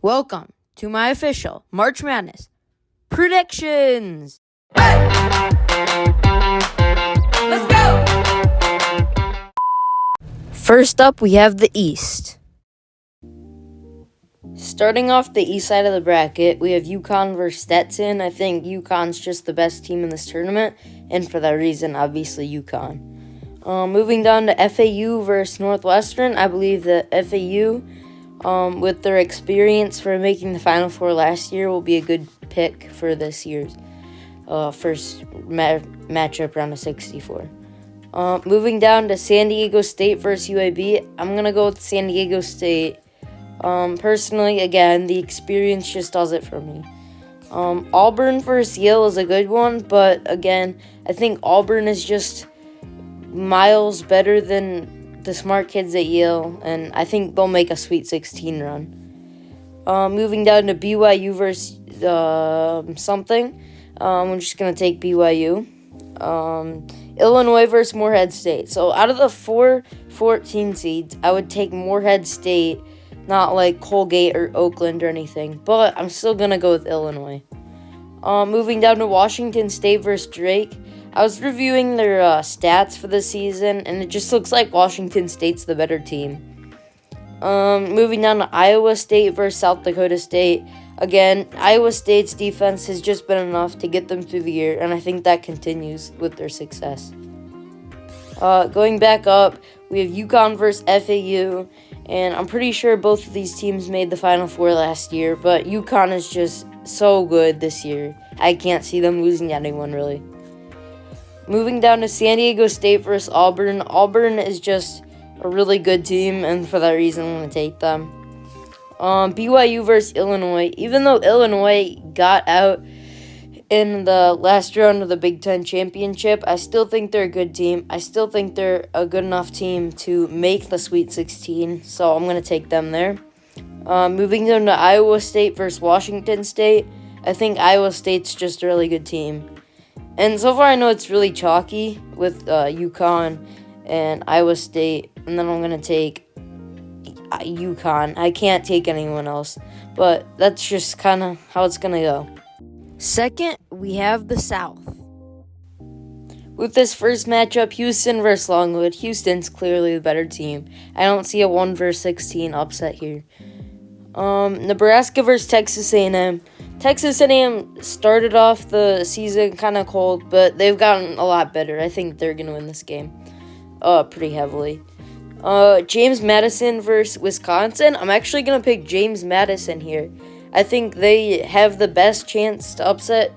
Welcome to my official March Madness predictions. Let's go! First up, we have the East. Starting off the east side of the bracket, we have UConn versus Stetson. I think UConn's just the best team in this tournament, and for that reason, obviously UConn. Moving down to FAU versus Northwestern, I believe that FAU, with their experience for making the Final Four last year, will be a good pick for this year's first matchup round of 64. Moving down to San Diego State versus UAB, I'm going to go with San Diego State. Personally, again, the experience just does it for me. Auburn versus Yale is a good one, but again, I think Auburn is just miles better than the smart kids at Yale, and I think they'll make a Sweet 16 run. Moving down to BYU versus something, I'm just going to take BYU. Illinois versus Morehead State. So out of the 14 seeds, I would take Morehead State, not like Colgate or Oakland or anything, but I'm still going to go with Illinois. Moving down to Washington State versus Drake. I was reviewing their stats for the season, and it just looks like Washington State's the better team. Moving down to Iowa State versus South Dakota State. Again, Iowa State's defense has just been enough to get them through the year, and I think that continues with their success. Going back up, we have UConn versus FAU, and I'm pretty sure both of these teams made the Final Four last year, but UConn is just so good this year. I can't see them losing to anyone, really. Moving down to San Diego State versus Auburn. Auburn is just a really good team, and for that reason, I'm going to take them. BYU versus Illinois. Even though Illinois got out in the last round of the Big Ten Championship, I still think they're a good team. I still think they're a good enough team to make the Sweet 16, so I'm going to take them there. Moving down to Iowa State versus Washington State. I think Iowa State's just a really good team. And so far, I know it's really chalky with UConn and Iowa State, and then I'm going to take UConn. I can't take anyone else, but that's just kind of how it's going to go. Second, we have the South. With this first matchup, Houston versus Longwood. Houston's clearly the better team. I don't see a 1 versus 16 upset here. Nebraska versus Texas A&M. Texas A&M started off the season kind of cold, but they've gotten a lot better. I think they're going to win this game pretty heavily. James Madison versus Wisconsin. I'm actually going to pick James Madison here. I think they have the best chance to upset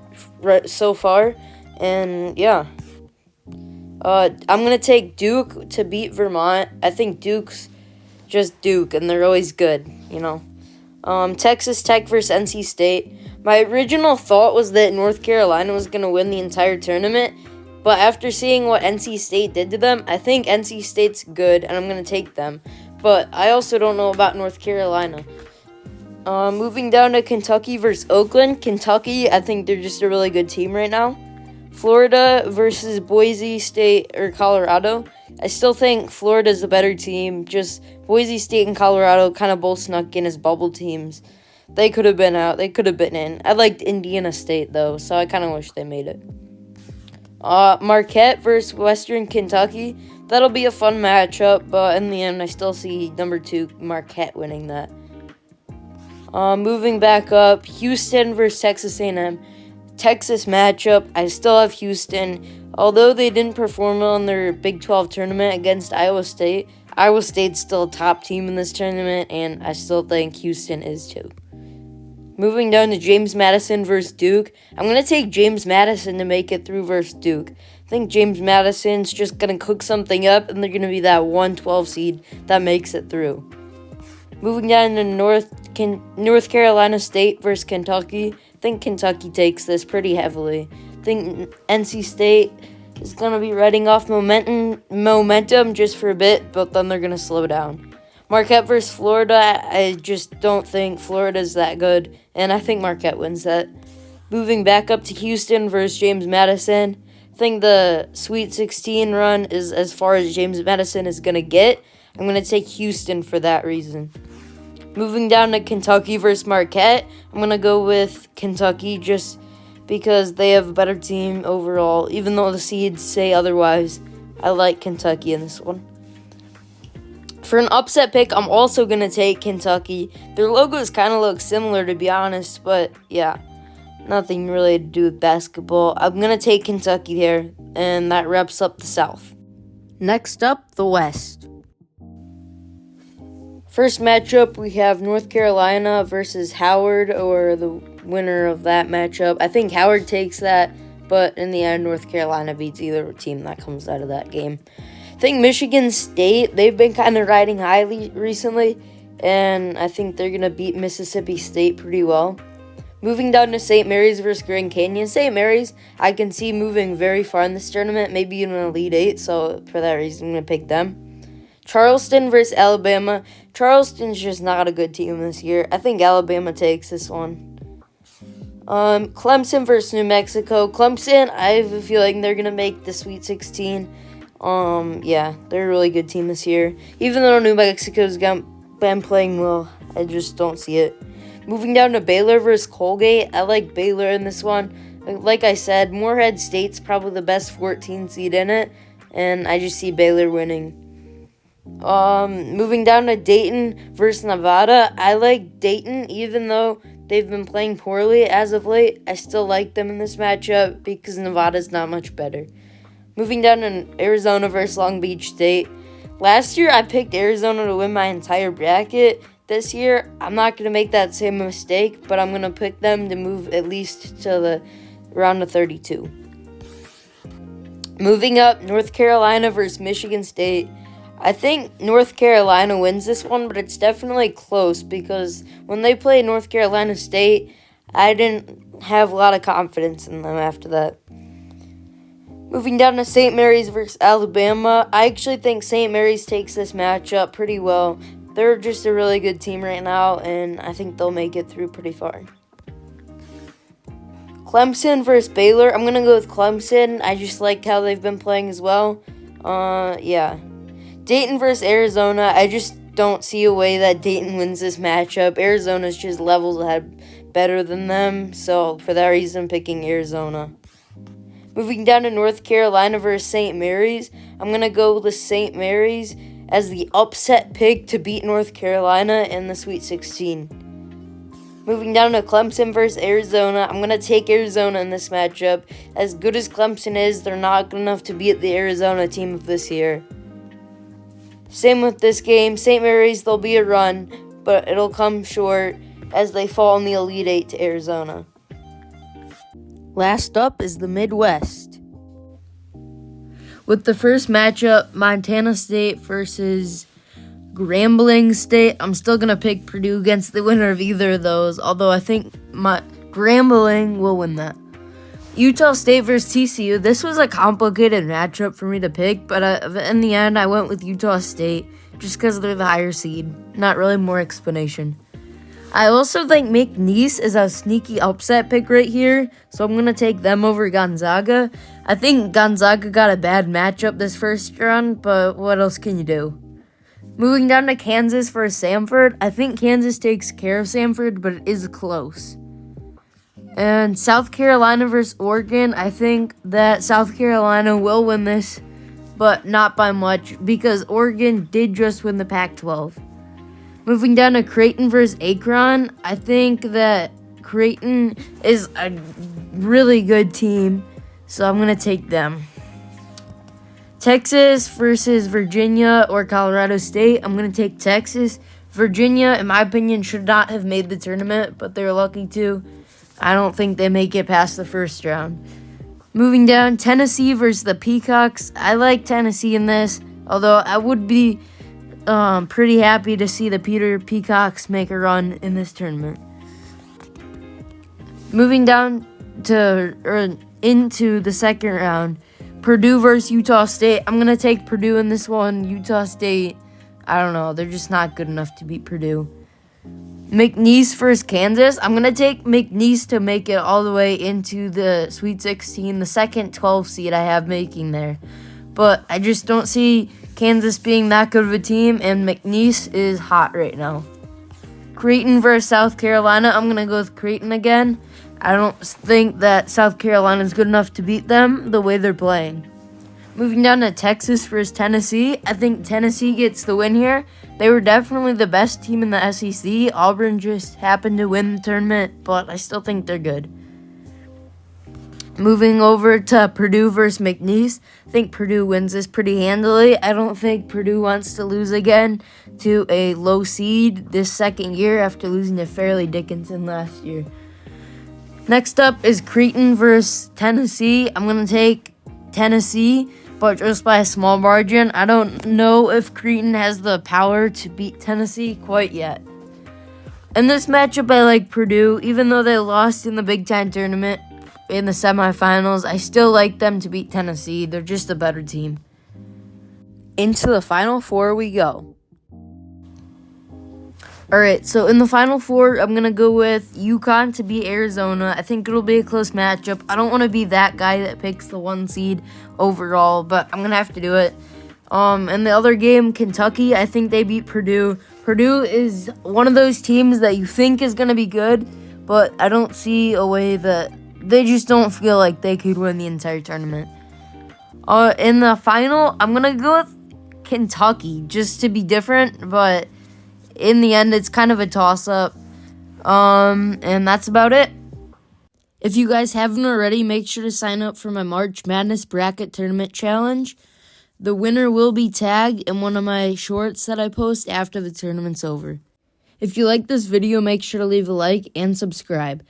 so far, and yeah. I'm going to take Duke to beat Vermont. I think Duke's just Duke, and they're always good, you know. Texas Tech versus NC State. My original thought was that North Carolina was going to win the entire tournament, but after seeing what NC State did to them, I think NC State's good, and I'm going to take them. But I also don't know about North Carolina. Moving down to Kentucky versus Oakland. Kentucky, I think they're just a really good team right now. Florida versus Boise State or Colorado. I still think Florida's the better team. Just Boise State and Colorado kind of both snuck in as bubble teams. They could have been out. They could have been in. I liked Indiana State, though, so I kind of wish they made it. Marquette versus Western Kentucky. That'll be a fun matchup, but in the end, I still see number 2 Marquette winning that. Moving back up, Houston versus Texas A&M. Texas matchup, I still have Houston. Although they didn't perform well in their Big 12 tournament against Iowa State, Iowa State's still a top team in this tournament, and I still think Houston is too. Moving down to James Madison versus Duke. I'm going to take James Madison to make it through versus Duke. I think James Madison's just going to cook something up, and they're going to be that 1-12 seed that makes it through. Moving down to North Carolina State versus Kentucky. I think Kentucky takes this pretty heavily. I think NC State is going to be riding off momentum just for a bit, but then they're going to slow down. Marquette versus Florida, I just don't think Florida's that good, and I think Marquette wins that. Moving back up to Houston versus James Madison, I think the Sweet 16 run is as far as James Madison is going to get. I'm going to take Houston for that reason. Moving down to Kentucky versus Marquette, I'm going to go with Kentucky just because they have a better team overall. Even though the seeds say otherwise, I like Kentucky in this one. For an upset pick, I'm also going to take Kentucky. Their logos kind of look similar, to be honest, but yeah, nothing really to do with basketball. I'm going to take Kentucky there, and that wraps up the South. Next up, the West. First matchup, we have North Carolina versus Howard, or the winner of that matchup. I think Howard takes that, but in the end, North Carolina beats either team that comes out of that game. I think Michigan State, they've been kind of riding high recently, and I think they're going to beat Mississippi State pretty well. Moving down to St. Mary's versus Grand Canyon. St. Mary's, I can see moving very far in this tournament, maybe in an Elite Eight, so for that reason, I'm going to pick them. Charleston versus Alabama. Charleston's just not a good team this year. I think Alabama takes this one. Clemson versus New Mexico. Clemson, I have a feeling they're going to make the Sweet 16. Yeah, they're a really good team this year. Even though New Mexico's been playing well, I just don't see it. Moving down to Baylor versus Colgate. I like Baylor in this one. Like I said, Morehead State's probably the best 14 seed in it, and I just see Baylor winning. Moving down to Dayton versus Nevada. I like Dayton, even though they've been playing poorly as of late. I still like them in this matchup because Nevada's not much better. Moving down to Arizona versus Long Beach State. Last year, I picked Arizona to win my entire bracket. This year, I'm not going to make that same mistake, but I'm going to pick them to move at least to the round of 32. Moving up, North Carolina versus Michigan State. I think North Carolina wins this one, but it's definitely close because when they played North Carolina State, I didn't have a lot of confidence in them after that. Moving down to St. Mary's versus Alabama, I actually think St. Mary's takes this matchup pretty well. They're just a really good team right now, and I think they'll make it through pretty far. Clemson versus Baylor. I'm going to go with Clemson. I just like how they've been playing as well. Yeah. Dayton versus Arizona. I just don't see a way that Dayton wins this matchup. Arizona's just levels ahead better than them, so for that reason, I'm picking Arizona. Moving down to North Carolina versus St. Mary's, I'm going to go with St. Mary's as the upset pick to beat North Carolina in the Sweet 16. Moving down to Clemson versus Arizona, I'm going to take Arizona in this matchup. As good as Clemson is, they're not good enough to beat the Arizona team of this year. Same with this game. St. Mary's, there'll be a run, but it'll come short as they fall in the Elite Eight to Arizona. Last up is the Midwest. With the first matchup, Montana State versus Grambling State, I'm still going to pick Purdue against the winner of either of those, although I think Grambling will win that. Utah State versus TCU. This was a complicated matchup for me to pick, but in the end, I went with Utah State just because they're the higher seed. Not really more explanation. I also think McNeese is a sneaky upset pick right here, so I'm going to take them over Gonzaga. I think Gonzaga got a bad matchup this first round, but what else can you do? Moving down to Kansas versus Samford. I think Kansas takes care of Samford, but it is close. And South Carolina versus Oregon. I think that South Carolina will win this, but not by much because Oregon did just win the Pac-12. Moving down to Creighton versus Akron, I think that Creighton is a really good team, so I'm going to take them. Texas versus Virginia or Colorado State, I'm going to take Texas. Virginia, in my opinion, should not have made the tournament, but they're lucky to. I don't think they make it past the first round. Moving down, Tennessee versus the Peacocks. I like Tennessee in this, although I would be pretty happy to see the Peter Peacocks make a run in this tournament. Moving down into the second round, Purdue versus Utah State. I'm going to take Purdue in this one. Utah State, I don't know. They're just not good enough to beat Purdue. McNeese versus Kansas. I'm going to take McNeese to make it all the way into the Sweet 16, the second 12 seed I have making there. But I just don't see Kansas being that good of a team, and McNeese is hot right now. Creighton versus South Carolina. I'm going to go with Creighton again. I don't think that South Carolina is good enough to beat them the way they're playing. Moving down to Texas versus Tennessee. I think Tennessee gets the win here. They were definitely the best team in the SEC. Auburn just happened to win the tournament, but I still think they're good. Moving over to Purdue versus McNeese. I think Purdue wins this pretty handily. I don't think Purdue wants to lose again to a low seed this second year after losing to Fairleigh Dickinson last year. Next up is Creighton versus Tennessee. I'm going to take Tennessee, but just by a small margin. I don't know if Creighton has the power to beat Tennessee quite yet. In this matchup, I like Purdue. Even though they lost in the Big Ten tournament in the semifinals, I still like them to beat Tennessee. They're just a better team. Into the Final Four we go. Alright, so in the Final Four, I'm going to go with UConn to beat Arizona. I think it'll be a close matchup. I don't want to be that guy that picks the 1 seed overall, but I'm going to have to do it. In the other game, Kentucky, I think they beat Purdue. Purdue is one of those teams that you think is going to be good, but I don't see a way that they just don't feel like they could win the entire tournament. In the final, I'm going to go with Kentucky just to be different, but in the end, it's kind of a toss-up. And that's about it. If you guys haven't already, make sure to sign up for my March Madness Bracket Tournament Challenge. The winner will be tagged in one of my shorts that I post after the tournament's over. If you like this video, make sure to leave a like and subscribe.